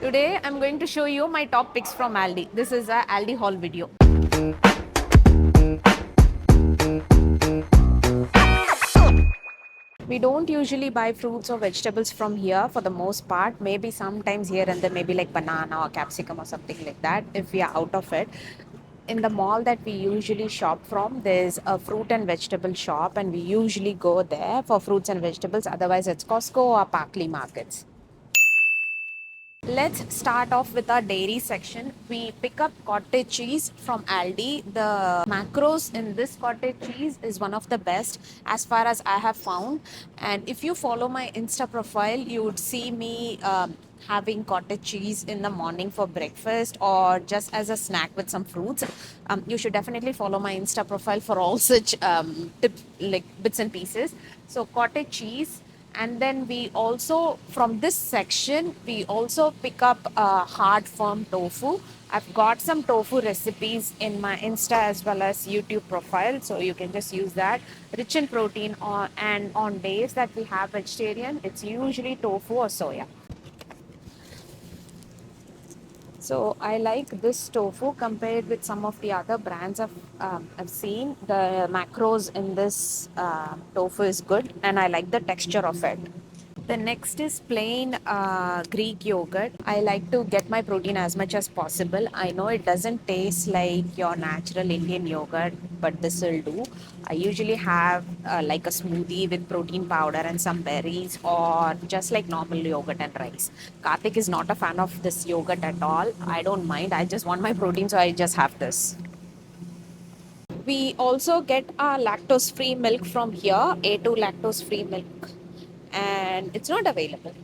Today I'm going to show you my top picks from Aldi. This is a Aldi haul video. We don't usually buy fruits or vegetables from here for the most part. Maybe sometimes here and there, maybe like banana or capsicum or something like that if we are out of it. In the mall that we usually shop from, there's a fruit and vegetable shop, and we usually go there for fruits and vegetables. Otherwise, it's Costco or Parkley markets. Let's start off with our dairy section. We pick up cottage cheese from Aldi. The macros in this cottage cheese is one of the best as far as I have found. And if you follow my Insta profile, you would see me having cottage cheese in the morning for breakfast or just as a snack with some fruits. You should definitely follow my Insta profile for all such tips, like bits and pieces. So cottage cheese, and then we also, from this section, we also pick up hard firm tofu. I've got some tofu recipes in my Insta as well as YouTube profile, so you can just use that. Rich in protein, and on days that we have vegetarian, it's usually tofu or soya. So I like this tofu compared with some of the other brands I've seen. The macros in this tofu is good, and I like the texture of it. The next is plain Greek yogurt. I like to get my protein as much as possible. I know it doesn't taste like your natural Indian yogurt, but this will do. I usually have like a smoothie with protein powder and some berries, or just like normal yogurt and rice. Karthik is not a fan of this yogurt at all. I don't mind. I just want my protein, so I just have this. We also get our lactose free milk from here, A2 lactose free milk, and it's not available.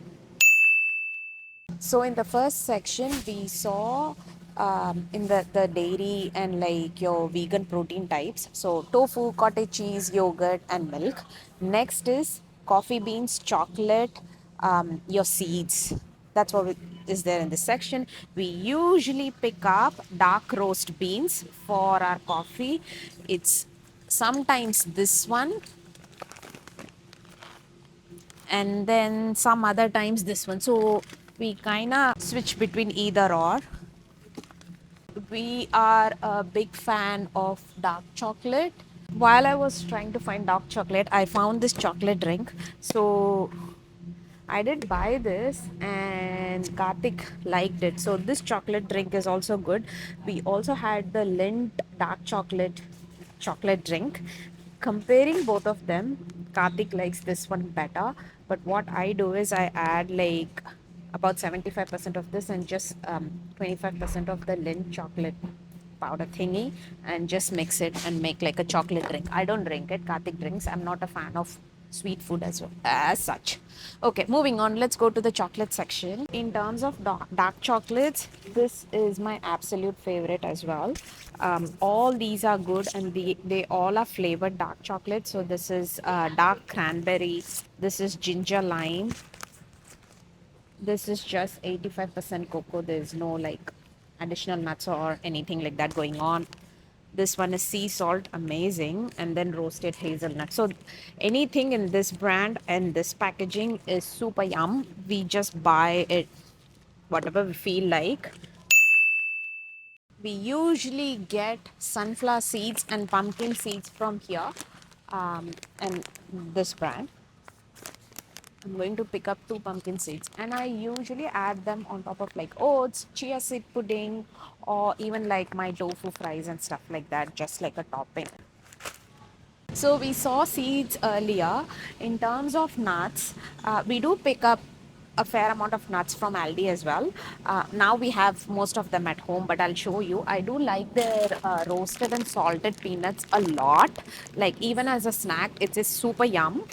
So in the first section, we saw in the dairy and like your vegan protein types. So tofu, cottage cheese, yogurt, and milk. Next is coffee beans, chocolate, your seeds. That's what is there in this section. We usually pick up dark roast beans for our coffee. It's sometimes this one, and then some other times this one. So we kind of switch between either or. We are a big fan of dark chocolate. While I was trying to find dark chocolate, I found this chocolate drink. So I did buy this, and Karthik liked it. So this chocolate drink is also good. We also had the Lindt dark chocolate drink. Comparing both of them, Karthik likes this one better. But what I do is I add like about 75% of this and just 25% of the Lindt chocolate powder thingy, and just mix it and make like a chocolate drink. I don't drink it. Karthik drinks. I'm not a fan of sweet food as well as such. Okay, moving on. Let's go to the chocolate section. In terms of dark chocolates, this is my absolute favorite as well. All these are good, and they all are flavored dark chocolate. So this is dark cranberry. This is ginger lime. This is just 85% cocoa. There's no like additional nuts or anything like that going on. This one is sea salt, amazing, and then roasted hazelnut. So anything in this brand and this packaging is super yum. We just buy it whatever we feel like. We usually get sunflower seeds and pumpkin seeds from here, and this brand. I'm going to pick up 2 pumpkin seeds, and I usually add them on top of like oats, chia seed pudding, or even like my tofu fries and stuff like that, just like a topping. So we saw seeds earlier. In terms of nuts, we do pick up a fair amount of nuts from Aldi as well. Now we have most of them at home, but I'll show you. I do like their roasted and salted peanuts a lot. Like even as a snack, it is super yum.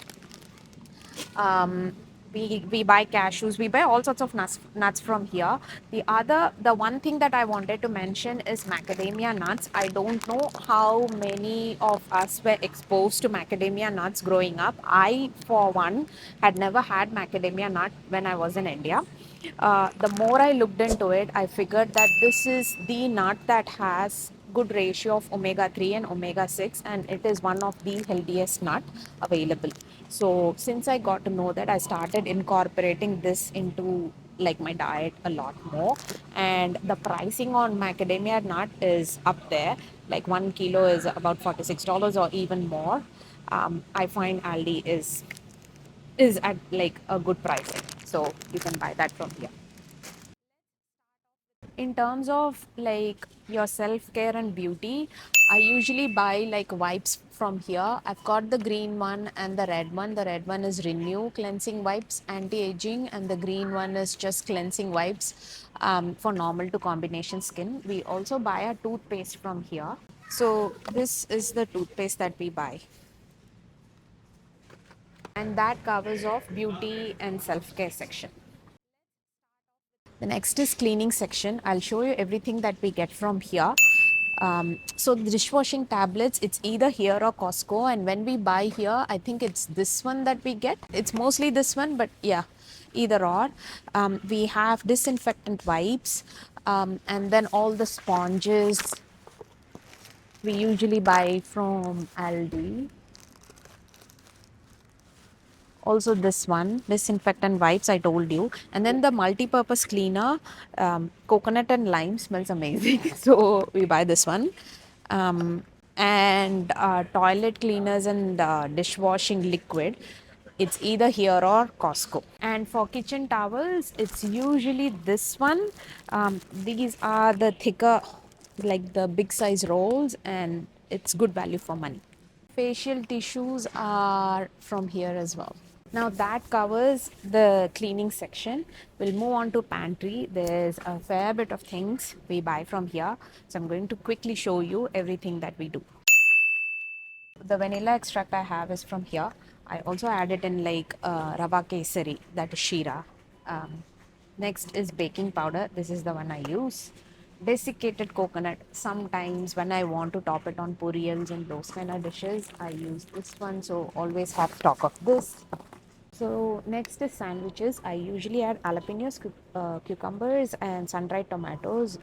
um, we buy cashews, we buy all sorts of nuts from here. The one thing that I wanted to mention is macadamia nuts. I don't know how many of us were exposed to macadamia nuts growing up. I, for one, had never had macadamia nut when I was in India. The more I looked into it, I figured that this is the nut that has good ratio of omega 3 and omega 6, and it is one of the healthiest nut available. So since I got to know that, I started incorporating this into like my diet a lot more. And the pricing on macadamia nut is up there. Like 1 kilo is about $46 or even more. I find Aldi is at like a good pricing, so you can buy that from here. In terms of like your self care and beauty, I usually buy like wipes from here. I've got the green one and the red one. The red one is Renew Cleansing Wipes, anti aging, and the green one is just cleansing wipes for normal to combination skin. We also buy a toothpaste from here. So, this is the toothpaste that we buy, and that covers off beauty and self care section. The next is cleaning section. I'll show you everything that we get from here. So the dishwashing tablets, it's either here or Costco. And when we buy here, I think it's this one that we get. It's mostly this one, but yeah, either or. We have disinfectant wipes, and then all the sponges we usually buy from Aldi. Also this one, disinfectant wipes, I told you. And then the multi-purpose cleaner, coconut and lime, smells amazing. So we buy this one. And toilet cleaners and dishwashing liquid, it's either here or Costco. And for kitchen towels, it's usually this one. These are the thicker, like the big size rolls, and it's good value for money. Facial tissues are from here as well. Now that covers the cleaning section. We'll move on to pantry. There's a fair bit of things we buy from here. So I'm going to quickly show you everything that we do. The vanilla extract I have is from here. I also add it in like rava kesari, that is shira. Next is baking powder. This is the one I use. Desiccated coconut. Sometimes when I want to top it on puriyals and those kind of dishes, I use this one. So always have stock of this. So next is sandwiches. I usually add jalapenos, cucumbers, and sun-dried tomatoes.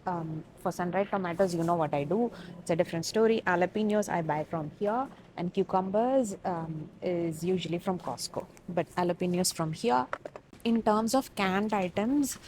For sun-dried tomatoes, you know what I do. It's a different story. Jalapenos I buy from here, and cucumbers is usually from Costco. But jalapenos from here. In terms of canned items,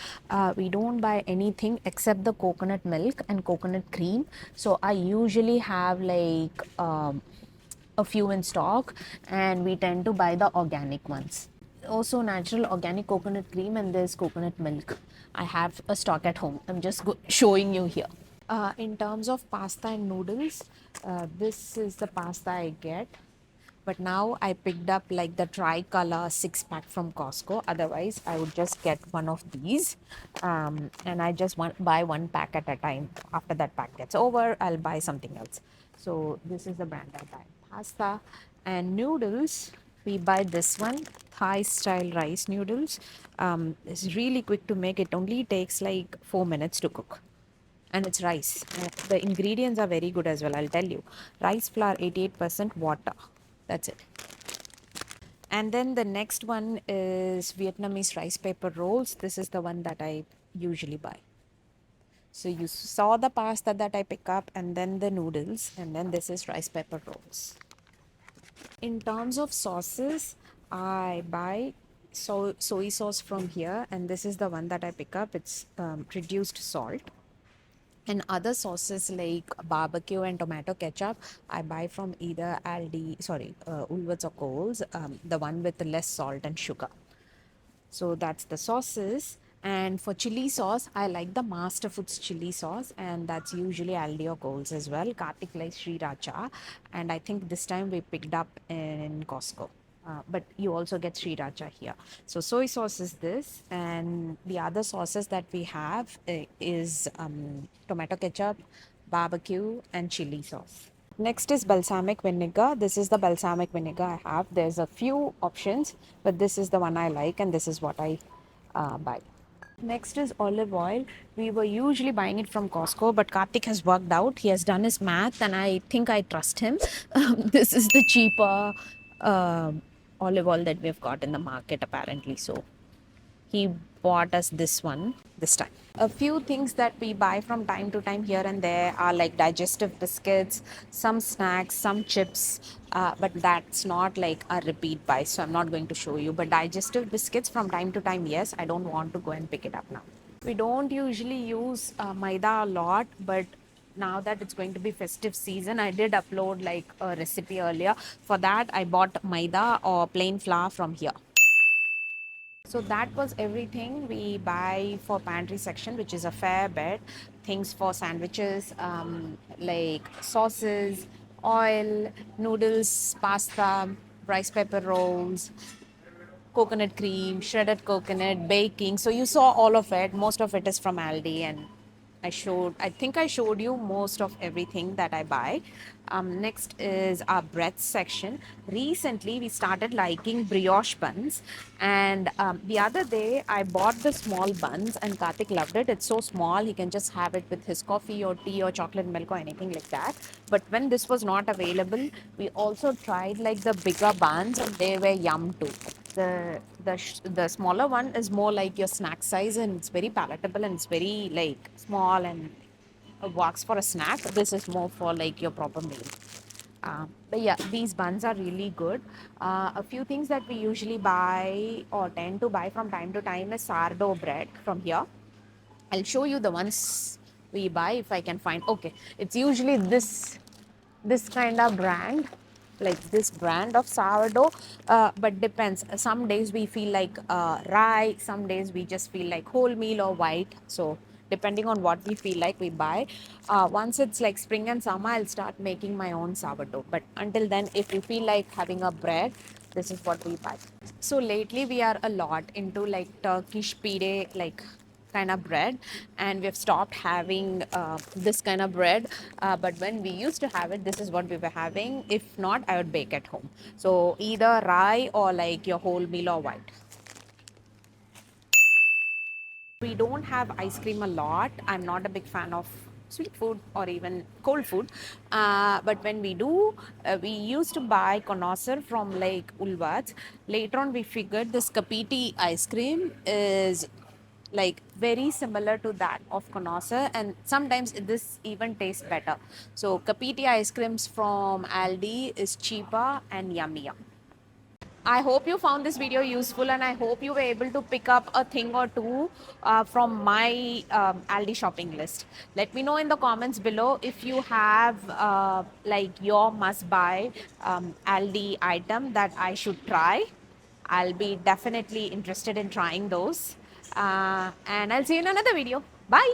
we don't buy anything except the coconut milk and coconut cream. So I usually have like a few in stock, and we tend to buy the organic ones. Also natural organic coconut cream, and there's coconut milk. I have a stock at home. I'm just showing you here. In terms of pasta and noodles, this is the pasta I get. But now I picked up like the tricolor 6-pack from Costco. Otherwise, I would just get one of these, and I just buy one pack at a time. After that pack gets over, I'll buy something else. So this is the brand I buy. Pasta and noodles, we buy this one, Thai style rice noodles. It's really quick to make. It only takes like 4 minutes to cook, and it's rice. The ingredients are very good as well, I'll tell you. Rice flour, 88% water. That's it. And then the next one is Vietnamese rice paper rolls. This is the one that I usually buy. So you saw the pasta that I pick up, and then the noodles, and then this is rice paper rolls. In terms of sauces, I buy soy sauce from here, and this is the one that I pick up. It's reduced salt. And other sauces like barbecue and tomato ketchup, I buy from either Woolworths or Coles, the one with less salt and sugar. So that's the sauces. And for chili sauce, I like the Master Foods chili sauce, and that's usually Aldi or Coles as well. Kartik likes Sriracha, and I think this time we picked up in Costco. But you also get Sriracha here. So soy sauce is this, and the other sauces that we have is tomato ketchup, barbecue, and chili sauce. Next is balsamic vinegar. This is the balsamic vinegar I have. There's a few options, but this is the one I like, and this is what I buy. Next is olive oil. We were usually buying it from Costco, but Kartik has worked out. He has done his math, and I think I trust him. This is the cheaper uh, olive oil that we've got in the market, apparently. So he bought us this one this time. A few things that we buy from time to time here and there are like digestive biscuits, some snacks, some chips, but that's not like a repeat buy, so I'm not going to show you. But digestive biscuits from time to time, yes, I don't want to go and pick it up now. We don't usually use maida a lot, but now that it's going to be festive season, I did upload like a recipe earlier. For that, I bought maida or plain flour from here. So that was everything we buy for pantry section, which is a fair bit. Things for sandwiches, like sauces, oil, noodles, pasta, rice paper rolls, coconut cream, shredded coconut, baking. So you saw all of it. Most of it is from Aldi, and I think I showed you most of everything that I buy. Next is our bread section. Recently, we started liking brioche buns, and the other day I bought the small buns, and Karthik loved it. It's so small, he can just have it with his coffee or tea or chocolate milk or anything like that. But when this was not available, we also tried like the bigger buns, and they were yum too. The smaller one is more like your snack size, and it's very palatable, and it's very like small and works for a snack. This is more for like your proper meal. But yeah, these buns are really good. A few things that we usually buy or tend to buy from time to time is sourdough bread from here. I'll show you the ones we buy if I can find. Okay, it's usually this kind of brand, like this brand of sourdough, but depends. Some days we feel like rye, some days we just feel like wholemeal or white. So depending on what we feel like, we buy. Once it's like spring and summer, I'll start making my own sourdough, but until then, if we feel like having a bread, this is what we buy. So lately we are a lot into like Turkish pide, like kind of bread, and we've stopped having this kind of bread. But when we used to have it, this is what we were having. If not, I would bake at home. So either rye or like your wholemeal or white. We don't have ice cream a lot. I'm not a big fan of sweet food or even cold food. But when we do, we used to buy connoisseur from like Ulvats. Later on, we figured this Kapiti ice cream is like very similar to that of connoisseur, and sometimes this even tastes better. So Kapiti ice creams from Aldi is cheaper and yummier. I hope you found this video useful, and I hope you were able to pick up a thing or two from my Aldi shopping list. Let me know in the comments below if you have like your must buy Aldi item that I should try. I'll be definitely interested in trying those. And I'll see you in another video. Bye.